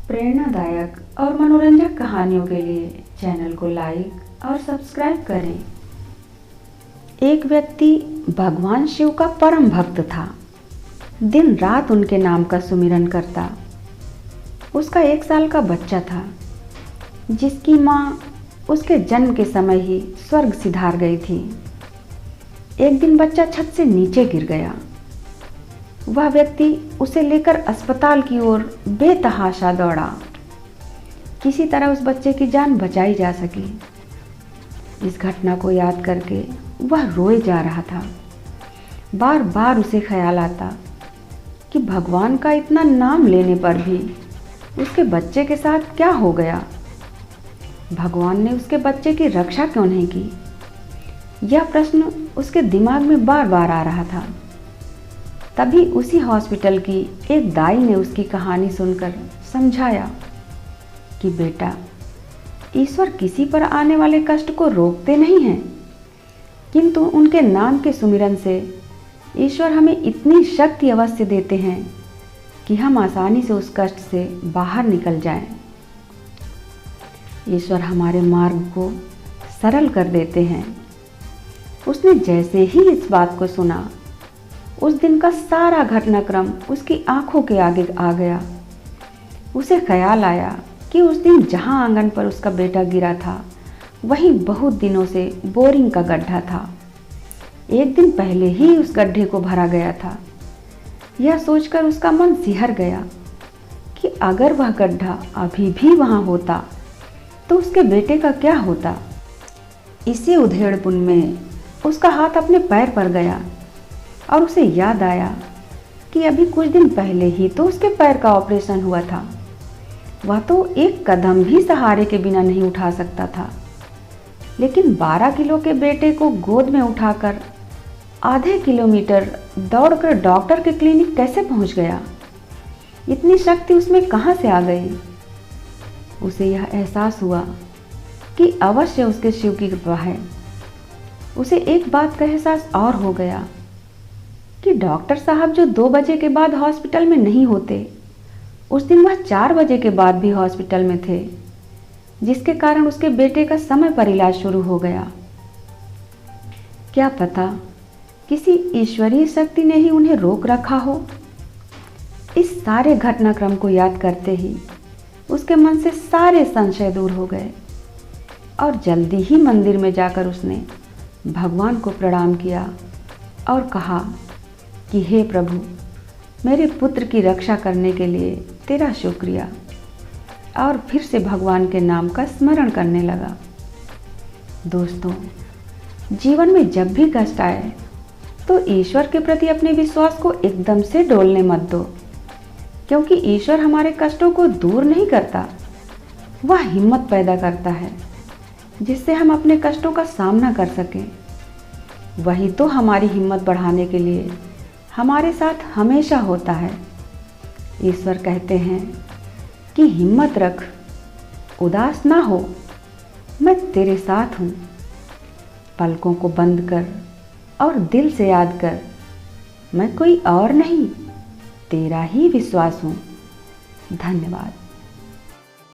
प्रेरणादायक और मनोरंजक कहानियों के लिए चैनल को लाइक और सब्सक्राइब करें। एक व्यक्ति भगवान शिव का परम भक्त था। दिन रात उनके नाम का सुमिरन करता। उसका 1 साल का बच्चा था जिसकी माँ उसके जन्म के समय ही स्वर्ग सिधार गई थी। एक दिन बच्चा छत से नीचे गिर गया। वह व्यक्ति उसे लेकर अस्पताल की ओर बेतहाशा दौड़ा। किसी तरह उस बच्चे की जान बचाई जा सकी। इस घटना को याद करके वह रोए जा रहा था। बार बार उसे ख्याल आता कि भगवान का इतना नाम लेने पर भी उसके बच्चे के साथ क्या हो गया। भगवान ने उसके बच्चे की रक्षा क्यों नहीं की? यह प्रश्न उसके दिमाग में बार बार आ रहा था। तभी उसी हॉस्पिटल की एक दाई ने उसकी कहानी सुनकर समझाया कि बेटा, ईश्वर किसी पर आने वाले कष्ट को रोकते नहीं हैं, किंतु उनके नाम के सुमिरन से ईश्वर हमें इतनी शक्ति अवश्य देते हैं कि हम आसानी से उस कष्ट से बाहर निकल जाएं। ईश्वर हमारे मार्ग को सरल कर देते हैं। उसने जैसे ही इस बात को सुना, उस दिन का सारा घटनाक्रम उसकी आंखों के आगे आ गया। उसे ख्याल आया कि उस दिन जहां आंगन पर उसका बेटा गिरा था, वहीं बहुत दिनों से बोरिंग का गड्ढा था। 1 दिन पहले ही उस गड्ढे को भरा गया था। यह सोचकर उसका मन सिहर गया कि अगर वह गड्ढा अभी भी वहां होता तो उसके बेटे का क्या होता। इसी उधेड़पुन में उसका हाथ अपने पैर पर गया और उसे याद आया कि अभी कुछ दिन पहले ही तो उसके पैर का ऑपरेशन हुआ था। वह तो एक कदम भी सहारे के बिना नहीं उठा सकता था, लेकिन 12 किलो के बेटे को गोद में उठाकर आधे किलोमीटर दौड़कर डॉक्टर के क्लिनिक कैसे पहुंच गया? इतनी शक्ति उसमें कहां से आ गई? उसे यह एहसास हुआ कि अवश्य उसके शिव की कृपा है। उसे एक बात का एहसास और हो गया कि डॉक्टर साहब जो 2 बजे के बाद हॉस्पिटल में नहीं होते, उस दिन वह 4 बजे के बाद भी हॉस्पिटल में थे, जिसके कारण उसके बेटे का समय पर इलाज शुरू हो गया। क्या पता किसी ईश्वरीय शक्ति ने ही उन्हें रोक रखा हो। इस सारे घटनाक्रम को याद करते ही उसके मन से सारे संशय दूर हो गए और जल्दी ही मंदिर में जाकर उसने भगवान को प्रणाम किया और कहा कि हे प्रभु, मेरे पुत्र की रक्षा करने के लिए तेरा शुक्रिया। और फिर से भगवान के नाम का स्मरण करने लगा। दोस्तों, जीवन में जब भी कष्ट आए तो ईश्वर के प्रति अपने विश्वास को एकदम से डोलने मत दो, क्योंकि ईश्वर हमारे कष्टों को दूर नहीं करता, वह हिम्मत पैदा करता है जिससे हम अपने कष्टों का सामना कर सकें। वही तो हमारी हिम्मत बढ़ाने के लिए हमारे साथ हमेशा होता है। ईश्वर कहते हैं कि हिम्मत रख, उदास ना हो, मैं तेरे साथ हूँ। पलकों को बंद कर और दिल से याद कर, मैं कोई और नहीं, तेरा ही विश्वास हूँ। धन्यवाद।